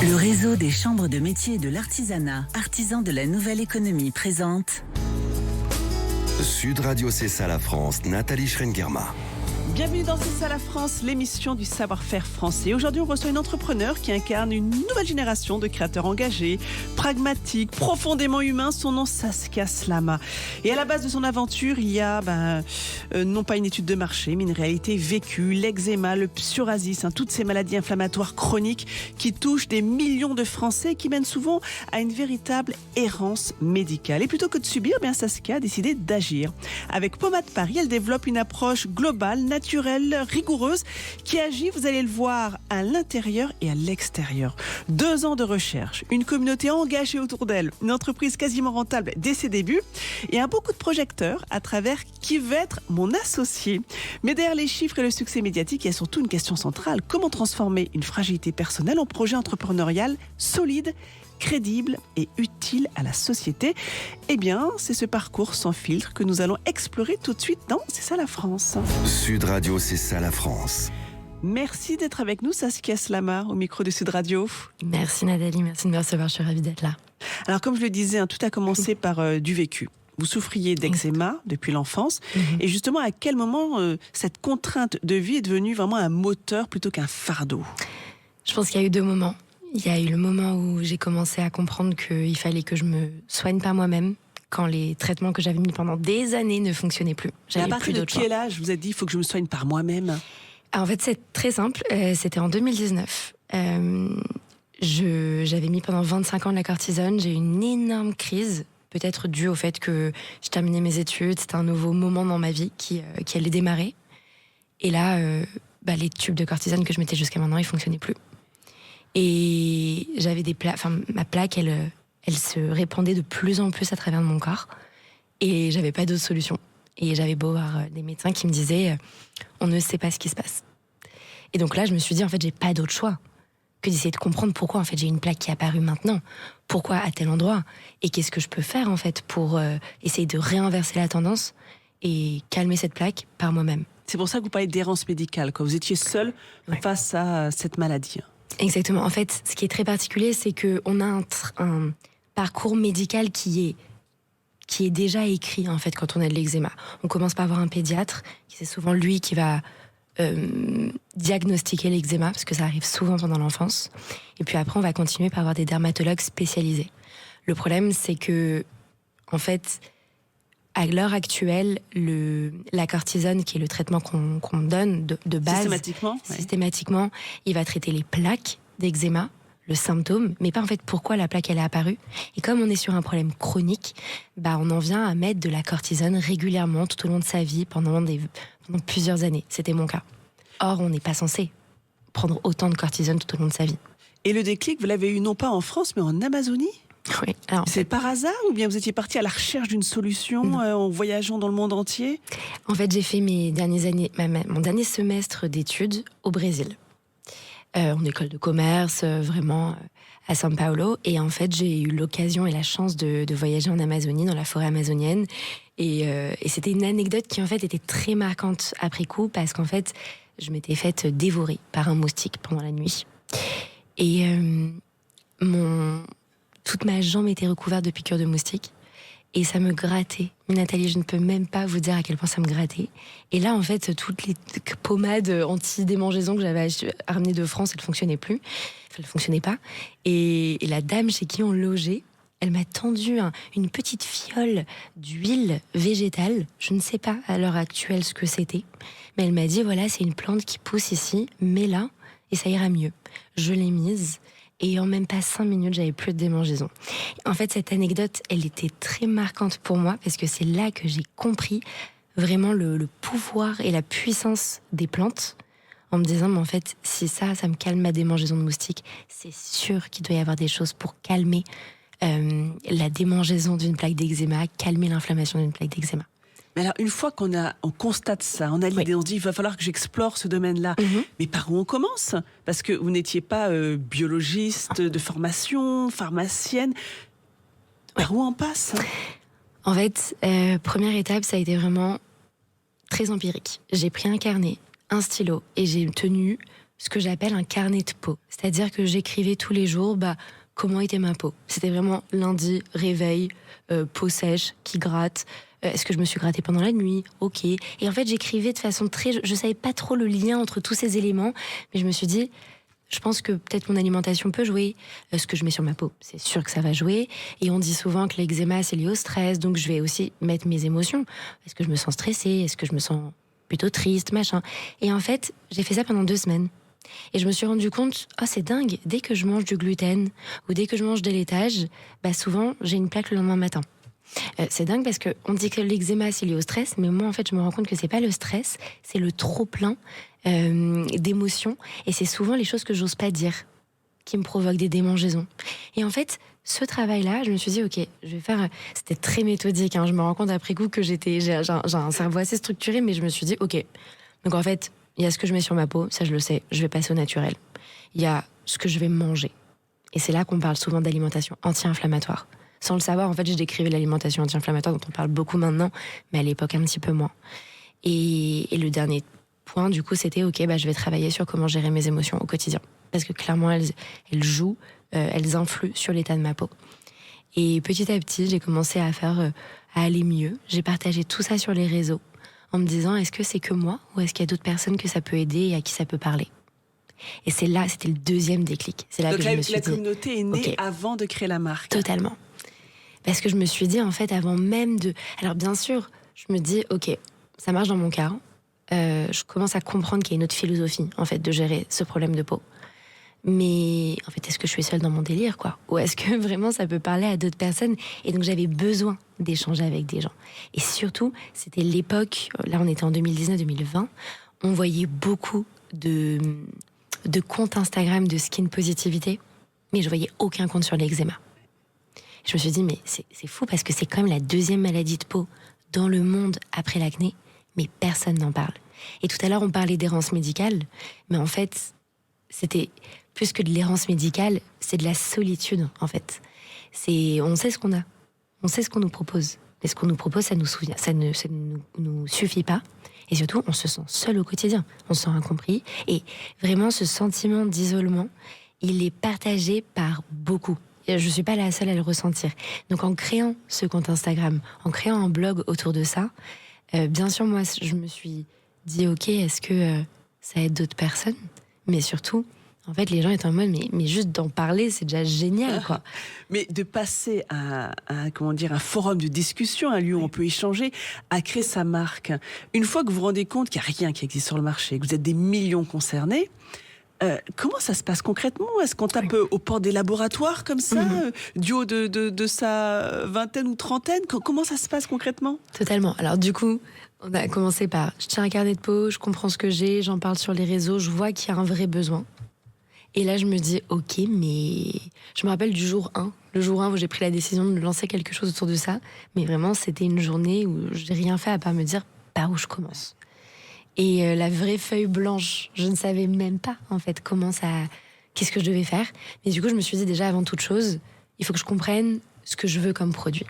Le réseau des chambres de métiers et de l'artisanat, artisans de la nouvelle économie, présente Sud Radio, c'est ça la France, Nathalie Schrengerma. Bienvenue dans C'est ça la France, l'émission du savoir-faire français. Aujourd'hui, on reçoit une entrepreneur qui incarne une nouvelle génération de créateurs engagés, pragmatiques, profondément humains. Son nom, Saskia Slama. Et à la base de son aventure, il y a non pas une étude de marché, mais une réalité vécue, l'eczéma, le psoriasis, toutes ces maladies inflammatoires chroniques qui touchent des millions de Français et qui mènent souvent à une véritable errance médicale. Et plutôt que de subir, Saskia a décidé d'agir. Avec Pomade Paris, elle développe une approche globale, naturelle, rigoureuse, qui agit, vous allez le voir, à l'intérieur et à l'extérieur. 2 ans de recherche, une communauté engagée autour d'elle, une entreprise quasiment rentable dès ses débuts et un beau coup de projecteur à travers qui veut être mon associé. Mais derrière les chiffres et le succès médiatique, il y a surtout une question centrale. Comment transformer une fragilité personnelle en projet entrepreneurial solide, crédible et utile à la société? Eh bien, c'est ce parcours sans filtre que nous allons explorer tout de suite dans C'est ça la France. Sud Radio, c'est ça la France. Merci d'être avec nous, Saskia Slama, au micro de Sud Radio. Merci Nathalie, merci de me recevoir, je suis ravie d'être là. Alors comme je le disais, tout a commencé par du vécu. Vous souffriez d'eczéma depuis l'enfance. Et justement, à quel moment cette contrainte de vie est devenue vraiment un moteur plutôt qu'un fardeau? Je pense qu'il y a eu 2 moments. Il y a eu le moment où j'ai commencé à comprendre qu'il fallait que je me soigne par moi-même quand les traitements que j'avais mis pendant des années ne fonctionnais plus. À partir de quel âge vous avez dit il faut que je me soigne par moi-même? En fait, c'est très simple. C'était en 2019. J'avais mis pendant 25 ans de la cortisone. J'ai eu une énorme crise, peut-être due au fait que je terminais mes études. C'était un nouveau moment dans ma vie qui allait démarrer. Et là, les tubes de cortisone que je mettais jusqu'à maintenant, ils fonctionnaient plus. Et j'avais ma plaque, elle se répandait de plus en plus à travers mon corps. Et j'avais pas d'autre solution. Et j'avais beau voir des médecins qui me disaient on ne sait pas ce qui se passe. Et donc là, je me suis dit, en fait, j'ai pas d'autre choix que d'essayer de comprendre pourquoi, en fait, j'ai une plaque qui est apparue maintenant. Pourquoi à tel endroit? Et qu'est-ce que je peux faire, en fait, pour essayer de réinverser la tendance et calmer cette plaque par moi-même. C'est pour ça que vous parlez d'errance médicale, quand vous étiez seule face à cette maladie. Exactement. En fait, ce qui est très particulier, c'est qu'on a un parcours médical qui est déjà écrit, en fait, quand on a de l'eczéma. On commence par voir un pédiatre, c'est souvent lui qui va diagnostiquer l'eczéma, parce que ça arrive souvent pendant l'enfance. Et puis après, on va continuer par avoir des dermatologues spécialisés. Le problème, c'est que, en fait, à l'heure actuelle, la cortisone, qui est le traitement qu'on donne de base, systématiquement, il va traiter les plaques d'eczéma, le symptôme, mais pas en fait pourquoi la plaque elle est apparue. Et comme on est sur un problème chronique, on en vient à mettre de la cortisone régulièrement tout au long de sa vie pendant plusieurs années. C'était mon cas. Or, on n'est pas censé prendre autant de cortisone tout au long de sa vie. Et le déclic, vous l'avez eu non pas en France, mais en Amazonie? Oui. C'est par hasard ou bien vous étiez parti à la recherche d'une solution en voyageant dans le monde entier? En fait, j'ai fait mes dernières années, mon dernier semestre d'études au Brésil. En école de commerce, vraiment à São Paulo. Et en fait, j'ai eu l'occasion et la chance de voyager en Amazonie, dans la forêt amazonienne. Et c'était une anecdote qui en fait était très marquante après coup, parce qu'en fait, je m'étais faite dévorer par un moustique pendant la nuit. Et toute ma jambe était recouverte de piqûres de moustiques. Et ça me grattait. Nathalie, je ne peux même pas vous dire à quel point ça me grattait. Et là, en fait, toutes les pommades anti-démangeaison que j'avais ramenées de France, elles ne fonctionnaient plus. Enfin, elles ne fonctionnaient pas. Et la dame chez qui on logeait, elle m'a tendu une petite fiole d'huile végétale. Je ne sais pas à l'heure actuelle ce que c'était. Mais elle m'a dit, voilà, c'est une plante qui pousse ici, mets-la et ça ira mieux. Je l'ai mise. Et en même pas 5 minutes, j'avais plus de démangeaison. En fait, cette anecdote, elle était très marquante pour moi, parce que c'est là que j'ai compris vraiment le pouvoir et la puissance des plantes, en me disant, mais en fait, si ça me calme ma démangeaison de moustique, c'est sûr qu'il doit y avoir des choses pour calmer la démangeaison d'une plaque d'eczéma, calmer l'inflammation d'une plaque d'eczéma. Mais alors, une fois qu'on constate ça, on a l'idée, on se dit, il va falloir que j'explore ce domaine-là. Mais par où on commence? Parce que vous n'étiez pas biologiste de formation, pharmacienne. Par où on passe? En fait, première étape, ça a été vraiment très empirique. J'ai pris un carnet, un stylo, et j'ai tenu ce que j'appelle un carnet de peau. C'est-à-dire que j'écrivais tous les jours comment était ma peau. C'était vraiment lundi, réveil, peau sèche, qui gratte. Est-ce que je me suis grattée pendant la nuit? Ok. Et en fait, j'écrivais de façon je savais pas trop le lien entre tous ces éléments, mais je me suis dit, je pense que peut-être mon alimentation peut jouer. Ce que je mets sur ma peau, c'est sûr que ça va jouer. Et on dit souvent que l'eczéma, c'est lié au stress, donc je vais aussi mettre mes émotions. Est-ce que je me sens stressée? Est-ce que je me sens plutôt triste, machin? Et en fait, j'ai fait ça pendant 2 semaines. Et je me suis rendu compte, c'est dingue, dès que je mange du gluten ou dès que je mange des laitages, souvent j'ai une plaque le lendemain matin. C'est dingue parce qu'on dit que l'eczéma c'est lié au stress, mais moi en fait je me rends compte que c'est pas le stress, c'est le trop plein d'émotions, et c'est souvent les choses que j'ose pas dire qui me provoquent des démangeaisons. Et en fait, ce travail-là, je me suis dit ok, je vais faire. C'était très méthodique, je me rends compte après coup que j'ai un cerveau assez structuré, mais je me suis dit ok. Donc en fait, il y a ce que je mets sur ma peau, ça je le sais, je vais passer au naturel. Il y a ce que je vais manger, et c'est là qu'on parle souvent d'alimentation anti-inflammatoire. Sans le savoir, en fait, je décrivais l'alimentation anti-inflammatoire dont on parle beaucoup maintenant, mais à l'époque un petit peu moins. Et le dernier point, du coup, c'était ok, je vais travailler sur comment gérer mes émotions au quotidien, parce que clairement, elles jouent, elles influent sur l'état de ma peau. Et petit à petit, j'ai commencé à aller mieux. J'ai partagé tout ça sur les réseaux, en me disant, est-ce que c'est que moi, ou est-ce qu'il y a d'autres personnes que ça peut aider et à qui ça peut parler? Et c'est là, c'était le deuxième déclic. C'est là donc que je me suis dit, la communauté est née avant de créer la marque. Totalement. Parce que je me suis dit, en fait, avant même de... Alors bien sûr, je me dis, ok, ça marche dans mon cas. Je commence à comprendre qu'il y a une autre philosophie, en fait, de gérer ce problème de peau. Mais en fait, est-ce que je suis seule dans mon délire, quoi? Ou est-ce que vraiment ça peut parler à d'autres personnes? Et donc j'avais besoin d'échanger avec des gens. Et surtout, c'était l'époque, là on était en 2019-2020, on voyait beaucoup de comptes Instagram de skin positivité, mais je voyais aucun compte sur l'eczéma. Je me suis dit, mais c'est fou parce que c'est quand même la 2e maladie de peau dans le monde après l'acné, mais personne n'en parle. Et tout à l'heure, on parlait d'errance médicale, mais en fait, c'était plus que de l'errance médicale, c'est de la solitude, en fait. On sait ce qu'on a, on sait ce qu'on nous propose. Mais ce qu'on nous propose, ça ne nous suffit pas. Et surtout, on se sent seul au quotidien, on se sent incompris. Et vraiment, ce sentiment d'isolement, il est partagé par beaucoup. Je ne suis pas la seule à le ressentir. Donc en créant ce compte Instagram, en créant un blog autour de ça, bien sûr, moi, je me suis dit, ok, est-ce que ça aide d'autres personnes? Mais surtout, en fait, les gens étaient en mode, mais juste d'en parler, c'est déjà génial, quoi. Mais de passer à un forum de discussion, un lieu où on peut échanger, à créer sa marque. Une fois que vous vous rendez compte qu'il n'y a rien qui existe sur le marché, que vous êtes des millions concernés, comment ça se passe concrètement? Est-ce qu'on tape aux portes des laboratoires comme ça, du haut de sa vingtaine ou trentaine? Comment ça se passe concrètement? Totalement. Alors du coup, on a commencé par, je tiens un carnet de peau, je comprends ce que j'ai, j'en parle sur les réseaux, je vois qu'il y a un vrai besoin. Et là, je me dis, ok, mais... Je me rappelle du jour 1, le jour 1 où j'ai pris la décision de lancer quelque chose autour de ça. Mais vraiment, c'était une journée où j'ai rien fait à part me dire par où je commence. Et la vraie feuille blanche, je ne savais même pas, en fait, qu'est-ce que je devais faire. Mais du coup, je me suis dit déjà, avant toute chose, il faut que je comprenne ce que je veux comme produit.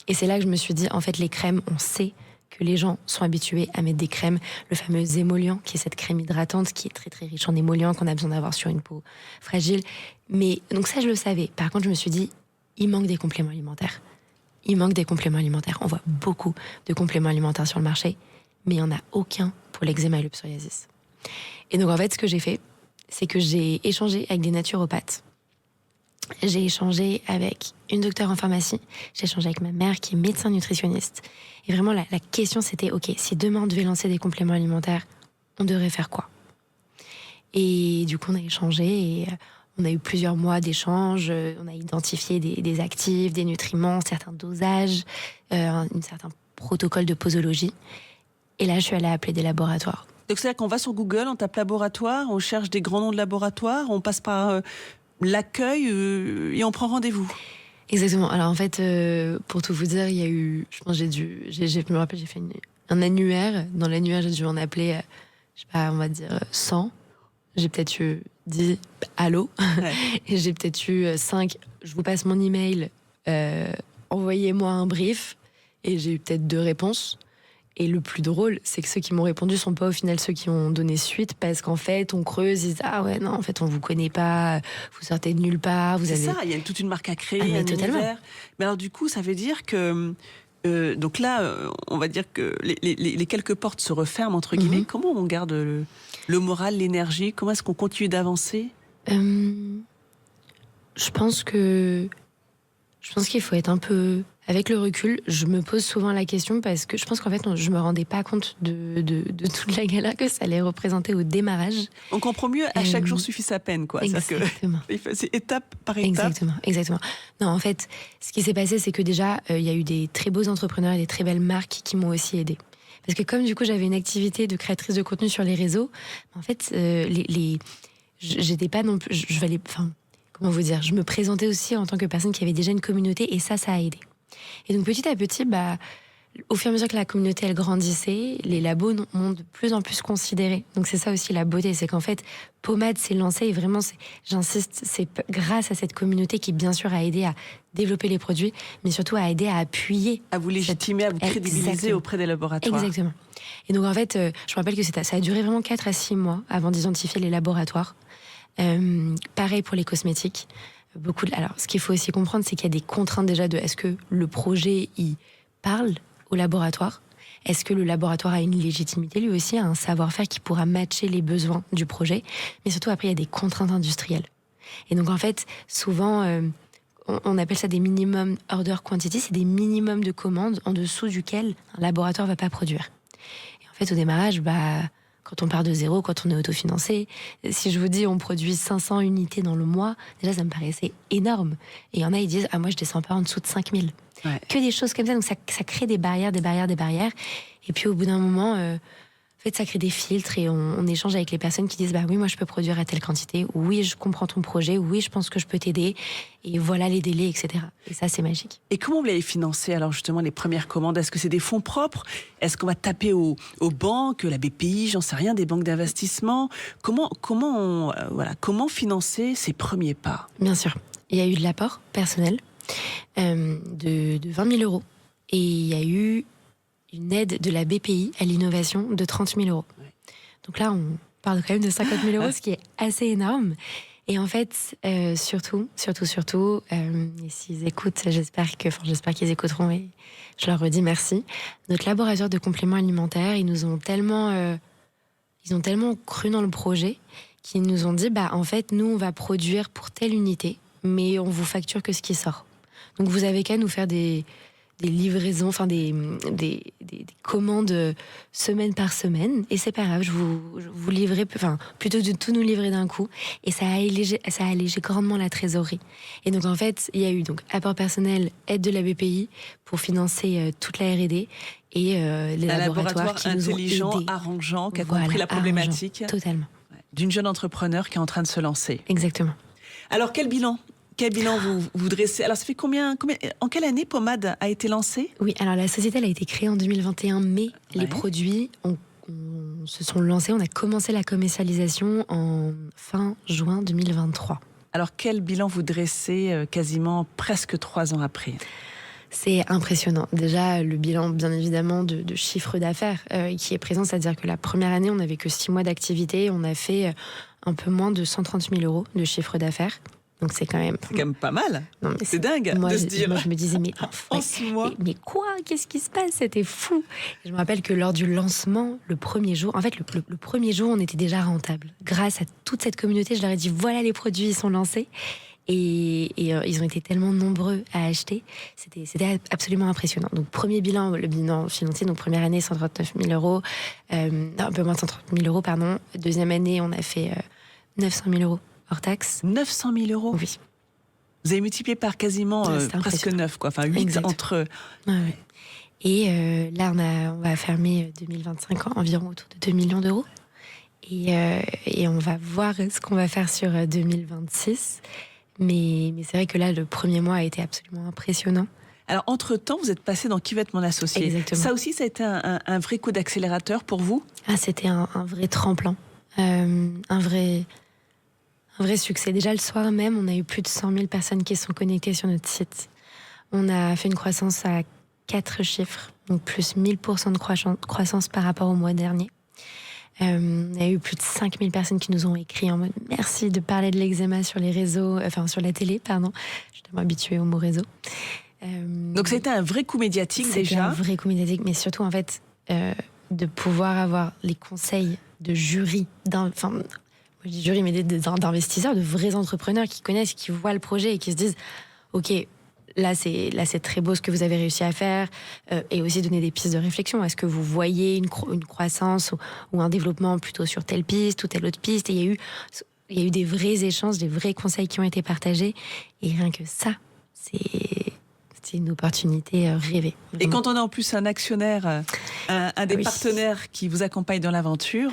Et c'est là que je me suis dit, en fait, les crèmes, on sait que les gens sont habitués à mettre des crèmes, le fameux émollient, qui est cette crème hydratante qui est très très riche en émollient qu'on a besoin d'avoir sur une peau fragile. Mais donc ça, je le savais. Par contre, je me suis dit, il manque des compléments alimentaires. Il manque des compléments alimentaires. On voit beaucoup de compléments alimentaires sur le marché, mais il n'y en a aucun pour l'eczéma et le psoriasis. Et donc en fait, ce que j'ai fait, c'est que j'ai échangé avec des naturopathes. J'ai échangé avec une docteure en pharmacie, j'ai échangé avec ma mère qui est médecin nutritionniste. Et vraiment, la question c'était, ok, si demain on devait lancer des compléments alimentaires, on devrait faire quoi? Et du coup, on a échangé et on a eu plusieurs mois d'échanges. On a identifié des actifs, des nutriments, certains dosages, un certain protocole de posologie. Et là, je suis allée appeler des laboratoires. Donc c'est-à-dire qu'on va sur Google, on tape laboratoire, on cherche des grands noms de laboratoires, on passe par l'accueil et on prend rendez-vous. Exactement. Alors en fait, pour tout vous dire, il y a eu, je pense, je me rappelle, j'ai fait un annuaire. Dans l'annuaire, j'ai dû en appeler, je sais pas, on va dire 100. J'ai peut-être eu 10 allô. Ouais. Et j'ai peut-être eu 5, je vous passe mon email, envoyez-moi un brief. Et j'ai eu peut-être 2 réponses. Et le plus drôle, c'est que ceux qui m'ont répondu sont pas au final ceux qui ont donné suite, parce qu'en fait, on creuse, ils disent ah ouais non, en fait on vous connaît pas, vous sortez de nulle part, vous C'est avez. ça, il y a toute une marque à créer, mais un totalement. univers. Mais alors du coup, ça veut dire que donc là, on va dire que les quelques portes se referment entre guillemets. Comment on garde le moral, l'énergie? Comment est-ce qu'on continue d'avancer? Je pense qu'il faut être un peu... Avec le recul, je me pose souvent la question parce que je pense qu'en fait, je me rendais pas compte de toute la galère que ça allait représenter au démarrage. On comprend mieux, à chaque jour suffit sa peine, quoi. Exactement. C'est étape par étape. Exactement. Non, en fait, ce qui s'est passé, c'est que déjà, il y a eu des très beaux entrepreneurs et des très belles marques qui m'ont aussi aidée. Parce que comme du coup, j'avais une activité de créatrice de contenu sur les réseaux, en fait, j'étais pas non plus... comment vous dire, je me présentais aussi en tant que personne qui avait déjà une communauté, et ça a aidé. Et donc petit à petit, au fur et à mesure que la communauté elle grandissait, les labos m'ont de plus en plus considérée. Donc c'est ça aussi la beauté, c'est qu'en fait Pommade s'est lancée, et vraiment j'insiste, c'est grâce à cette communauté qui bien sûr a aidé à développer les produits, mais surtout a aidé à appuyer, à vous légitimer, à vous crédibiliser Exactement. auprès des laboratoires. Exactement. Et donc en fait, je me rappelle que ça a duré vraiment 4 à 6 mois avant d'identifier les laboratoires. Pareil pour les cosmétiques. Alors, ce qu'il faut aussi comprendre, c'est qu'il y a des contraintes déjà de est-ce que le projet il parle au laboratoire, est-ce que le laboratoire a une légitimité, lui aussi a un savoir-faire qui pourra matcher les besoins du projet, mais surtout après il y a des contraintes industrielles. Et donc en fait, souvent on appelle ça des minimum order quantity, c'est des minimums de commandes en dessous duquel un laboratoire va pas produire. Et en fait au démarrage, quand on part de zéro, quand on est autofinancé, si je vous dis on produit 500 unités dans le mois, déjà ça me paraissait énorme. Et il y en a, ils disent « Ah, moi je descends pas en dessous de 5000 ». Que des choses comme ça, donc ça crée des barrières. Et puis au bout d'un moment, en fait ça crée des filtres, et on échange avec les personnes qui disent « Bah oui, moi je peux produire à telle quantité, oui je comprends ton projet, oui je pense que je peux t'aider, et voilà les délais, etc. » Et ça c'est magique. Et comment vous l'avez financé alors justement les premières commandes? Est-ce que c'est des fonds propres? Est-ce qu'on va taper aux banques, la BPI, j'en sais rien, des banques d'investissement? Comment financer ces premiers pas? Bien sûr, il y a eu de l'apport personnel de 20 000 euros, et il y a eu une aide de la BPI à l'innovation de 30 000 euros. Donc là, on parle quand même de 50 000 euros, ce qui est assez énorme. Et en fait, surtout, et s'ils écoutent, j'espère qu'ils écouteront, et je leur redis merci. Notre laboratoire de compléments alimentaires, ils ont tellement cru dans le projet qu'ils nous ont dit, en fait, nous, on va produire pour telle unité, mais on vous facture que ce qui sort. Donc vous avez qu'à nous faire des livraisons, des commandes semaine par semaine, et c'est pas grave, je vous livrerai, plutôt de tout nous livrer d'un coup, et ça a allégé grandement la trésorerie. Et donc en fait, il y a eu donc apport personnel, aide de la BPI pour financer toute la R&D, et les laboratoires qui nous ont intelligent, aidés. arrangeant, qui a compris la problématique. Totalement. D'une jeune entrepreneur qui est en train de se lancer. Exactement. Alors quel bilan vous dressez? Alors ça fait en quelle année Pommade a été lancée? Oui, alors la société elle a été créée en 2021, mais les produits se sont lancés, on a commencé la commercialisation en fin juin 2023. Alors quel bilan vous dressez quasiment presque 3 ans après? C'est impressionnant. Déjà, le bilan, bien évidemment, de chiffre d'affaires qui est présent, c'est-à-dire que la première année, on n'avait que 6 mois d'activité, on a fait un peu moins de 130 000 euros de chiffre d'affaires. Donc c'est quand même pas mal. Non, mais c'est dingue de se dire. Moi, je me disais, mais en 6 mois. Mais quoi? Qu'est-ce qui se passe? C'était fou. Et je me rappelle que lors du lancement, le premier jour, en fait, le premier jour, on était déjà rentable. Grâce à toute cette communauté, je leur ai dit, voilà, les produits, ils sont lancés. Et ils ont été tellement nombreux à acheter. C'était absolument impressionnant. Donc, premier bilan, le bilan financier, donc première année, 139 000 euros. Un peu moins de 130 000 euros, pardon. Deuxième année, on a fait 900 000 euros. Hors taxe. 900 000 euros? Oui. Vous avez multiplié par quasiment presque 9, quoi. Enfin, 8 exact. entre... Ouais. Et là, on va fermer 2025 environ autour de 2 millions d'euros. Et on va voir ce qu'on va faire sur 2026. Mais c'est vrai que là, le premier mois a été absolument impressionnant. Alors, entre-temps, vous êtes passé dans Qui veut être mon associé? Exactement. Ça aussi, ça a été un vrai coup d'accélérateur pour vous? C'était un vrai tremplin. Un vrai succès. Déjà, le soir même, on a eu plus de 100 000 personnes qui sont connectées sur notre site. On a fait une croissance à 4 chiffres, donc plus 1000% de croissance par rapport au mois dernier. Il y a eu plus de 5000 personnes qui nous ont écrit en mode merci de parler de l'eczéma sur les réseaux, sur la télé, pardon. Je suis tellement habituée au mot réseau. Donc ça a été un vrai coup médiatique déjà. C'était un vrai coup médiatique, mais surtout en fait de pouvoir avoir les conseils de jury, moi je dis jury, mais d'investisseurs, de vrais entrepreneurs qui connaissent, qui voient le projet et qui se disent ok, là c'est très beau ce que vous avez réussi à faire, et aussi donner des pistes de réflexion. Est-ce que vous voyez une croissance ou un développement plutôt sur telle piste ou telle autre piste? Et il y a eu des vrais échanges, des vrais conseils qui ont été partagés, et rien que ça, c'est une opportunité rêvée. Vraiment. Et quand on a en plus un actionnaire, un des partenaires qui vous accompagne dans l'aventure,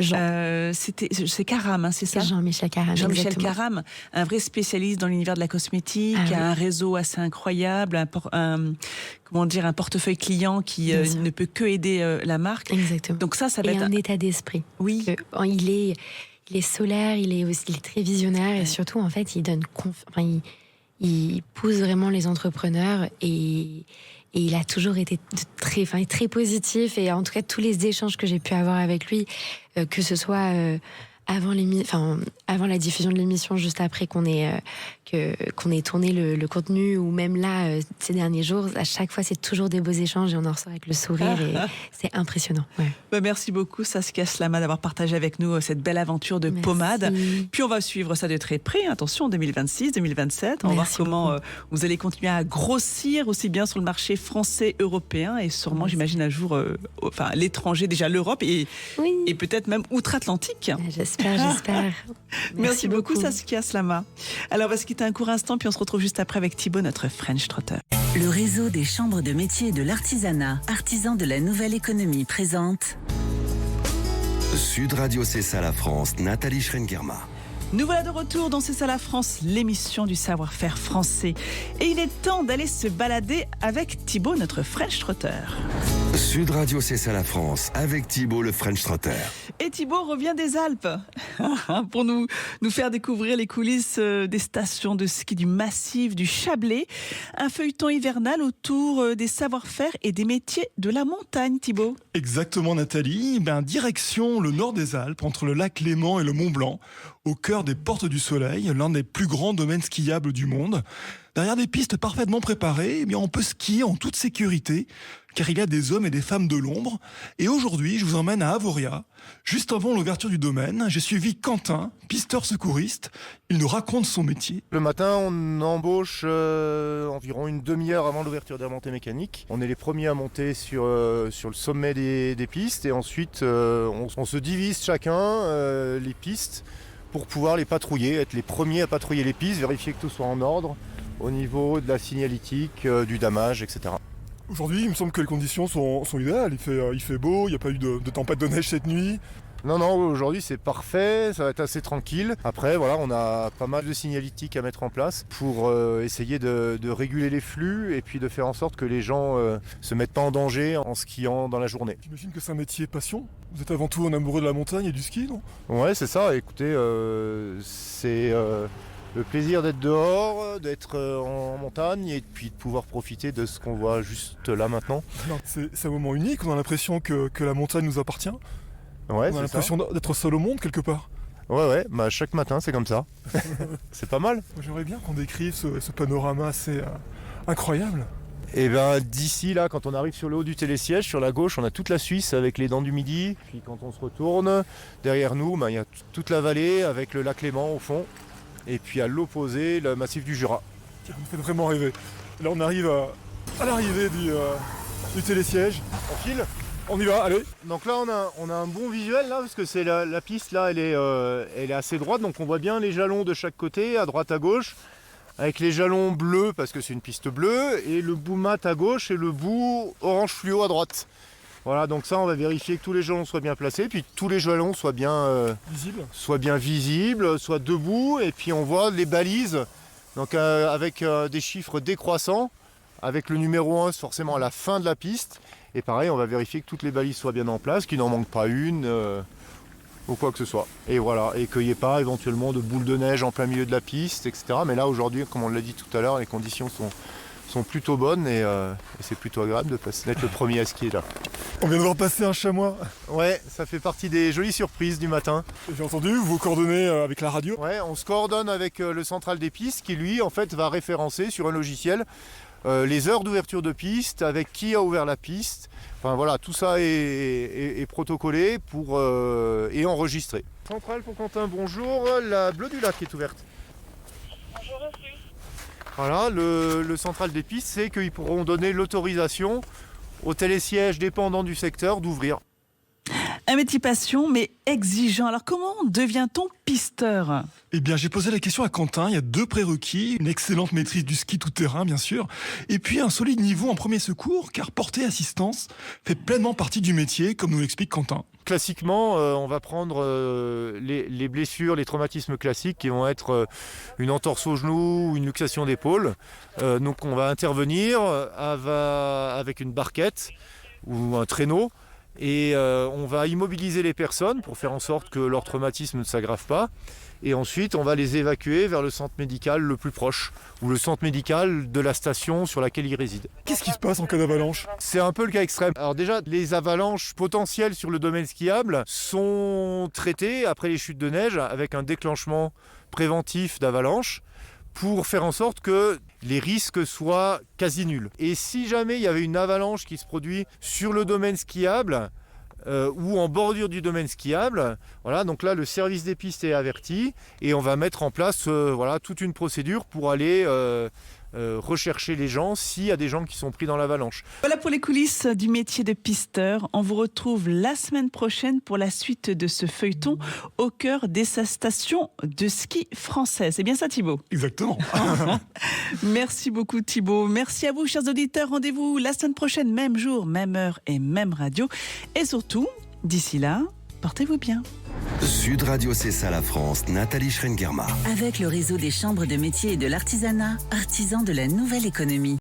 c'est Caram, c'est ça? C'est Jean-Michel Caram. Jean-Michel Caram, un vrai spécialiste dans l'univers de la cosmétique, un réseau assez incroyable, un portefeuille client qui ne peut que aider la marque. Exactement. Donc ça va être un état d'esprit. Oui. Il est solaire, il est très visionnaire, et surtout en fait il donne il pousse vraiment les entrepreneurs, et il a toujours été très positif. Et en tout cas, tous les échanges que j'ai pu avoir avec lui, que ce soit avant la diffusion de l'émission, juste après qu'on ait tourné le contenu, ou même là, ces derniers jours, à chaque fois, c'est toujours des beaux échanges et on en ressort avec le sourire et c'est impressionnant. Ouais. Merci beaucoup, Saskia Slama, d'avoir partagé avec nous cette belle aventure de pommade. Puis on va suivre ça de très près. Attention, 2026, 2027. On va voir comment vous allez continuer à grossir aussi bien sur le marché français, européen et sûrement, j'imagine, un jour, l'étranger, déjà l'Europe et peut-être même outre-Atlantique. J'espère. Merci beaucoup, Saskia Slama. Alors, on va se quitter un court instant, puis on se retrouve juste après avec Thibaut, notre French Trotter. Le réseau des chambres de métiers et de l'artisanat, artisans de la nouvelle économie, présente Sud Radio C'est ça la France, Nathalie Schrengerma. Nous voilà de retour dans C'est ça la France, l'émission du savoir-faire français. Et il est temps d'aller se balader avec Thibaut, notre French Trotter. Sud Radio C'est ça la France, avec Thibaut, le French Trotter. Et Thibaut revient des Alpes pour nous faire découvrir les coulisses des stations de ski du massif du Chablais. Un feuilleton hivernal autour des savoir-faire et des métiers de la montagne, Thibaut. Exactement, Nathalie. Direction le nord des Alpes, entre le lac Léman et le Mont Blanc, au cœur des Portes du Soleil, l'un des plus grands domaines skiables du monde. Derrière des pistes parfaitement préparées, on peut skier en toute sécurité, car il y a des hommes et des femmes de l'ombre. Et aujourd'hui, je vous emmène à Avoria. Juste avant l'ouverture du domaine, j'ai suivi Quentin, pisteur secouriste. Il nous raconte son métier. Le matin, on embauche environ une demi-heure avant l'ouverture des remontées mécaniques. On est les premiers à monter sur le sommet des pistes, et ensuite on se divise chacun les pistes pour pouvoir les patrouiller, être les premiers à patrouiller les pistes, vérifier que tout soit en ordre au niveau de la signalétique, du damage, etc. Aujourd'hui, il me semble que les conditions sont idéales. Il fait beau, il n'y a pas eu de tempête de neige cette nuit. Non, aujourd'hui c'est parfait, ça va être assez tranquille. Après, on a pas mal de signalétique à mettre en place pour essayer de réguler les flux et puis de faire en sorte que les gens se mettent pas en danger en skiant dans la journée. J'imagine que c'est un métier passion. Vous êtes avant tout un amoureux de la montagne et du ski, non ? Ouais, c'est ça. Écoutez, c'est le plaisir d'être dehors, d'être en montagne et puis de pouvoir profiter de ce qu'on voit juste là maintenant. C'est un moment unique, on a l'impression que la montagne nous appartient. Ouais, on a l'impression d'être seul au monde quelque part. Ouais, chaque matin c'est comme ça. C'est pas mal. J'aimerais bien qu'on décrive ce panorama assez incroyable. Et d'ici là, quand on arrive sur le haut du télésiège, sur la gauche, on a toute la Suisse avec les Dents du Midi. Puis quand on se retourne, derrière nous, il y a toute la vallée avec le lac Léman au fond. Et puis à l'opposé, le massif du Jura. Ça me fait vraiment rêver. Là on arrive à l'arrivée du télésiège. On file ? On y va, allez. Donc là on a un bon visuel là, parce que c'est la piste là, elle est assez droite, donc on voit bien les jalons de chaque côté, à droite à gauche, avec les jalons bleus parce que c'est une piste bleue, et le bout mat à gauche et le bout orange fluo à droite. Voilà, donc ça on va vérifier que tous les jalons soient bien placés, puis tous les jalons soient bien visibles, soient debout, et puis on voit les balises, donc avec des chiffres décroissants, avec le numéro 1 forcément à la fin de la piste. Et pareil, on va vérifier que toutes les balises soient bien en place, qu'il n'en manque pas une ou quoi que ce soit. Et voilà, et qu'il n'y ait pas éventuellement de boules de neige en plein milieu de la piste, etc. Mais là aujourd'hui, comme on l'a dit tout à l'heure, les conditions sont plutôt bonnes et c'est plutôt agréable d'être le premier à skier là. On vient de voir passer un chamois. Ouais, ça fait partie des jolies surprises du matin. J'ai entendu, vous coordonnez avec la radio. Ouais, on se coordonne avec le central des pistes qui lui en fait va référencer sur un logiciel les heures d'ouverture de piste, avec qui a ouvert la piste. Enfin voilà, tout ça est protocolé et enregistré. Centrale pour Quentin, bonjour. La Bleue du Lac est ouverte. Bonjour aussi. Voilà, le central des pistes, c'est qu'ils pourront donner l'autorisation aux télésièges dépendants du secteur d'ouvrir. Un métier passion, mais exigeant. Alors comment devient-on pisteur ? Eh bien, j'ai posé la question à Quentin. Il y a 2 prérequis. Une excellente maîtrise du ski tout-terrain, bien sûr. Et puis un solide niveau en premier secours, car porter assistance fait pleinement partie du métier, comme nous l'explique Quentin. Classiquement, on va prendre les blessures, les traumatismes classiques qui vont être une entorse au genou ou une luxation d'épaule. Donc on va intervenir avec une barquette ou un traîneau et on va immobiliser les personnes pour faire en sorte que leur traumatisme ne s'aggrave pas. Et ensuite, on va les évacuer vers le centre médical le plus proche ou le centre médical de la station sur laquelle ils résident. Qu'est-ce qui se passe en cas d'avalanche ? C'est un peu le cas extrême. Alors déjà, les avalanches potentielles sur le domaine skiable sont traitées après les chutes de neige avec un déclenchement préventif d'avalanche pour faire en sorte que les risques soient quasi nuls. Et si jamais il y avait une avalanche qui se produit sur le domaine skiable, ou en bordure du domaine skiable, voilà, donc là le service des pistes est averti et on va mettre en place toute une procédure pour aller rechercher les gens s'il y a des gens qui sont pris dans l'avalanche. Voilà pour les coulisses du métier de pisteur. On vous retrouve la semaine prochaine pour la suite de ce feuilleton au cœur des stations de ski françaises. C'est bien ça, Thibaut ? Exactement. Merci beaucoup, Thibaut. Merci à vous, chers auditeurs. Rendez-vous la semaine prochaine, même jour, même heure et même radio. Et surtout, d'ici là, portez-vous bien. Sud Radio C'est ça la France, Nathalie Schrengerma. Avec le réseau des chambres de métiers et de l'artisanat, artisans de la nouvelle économie.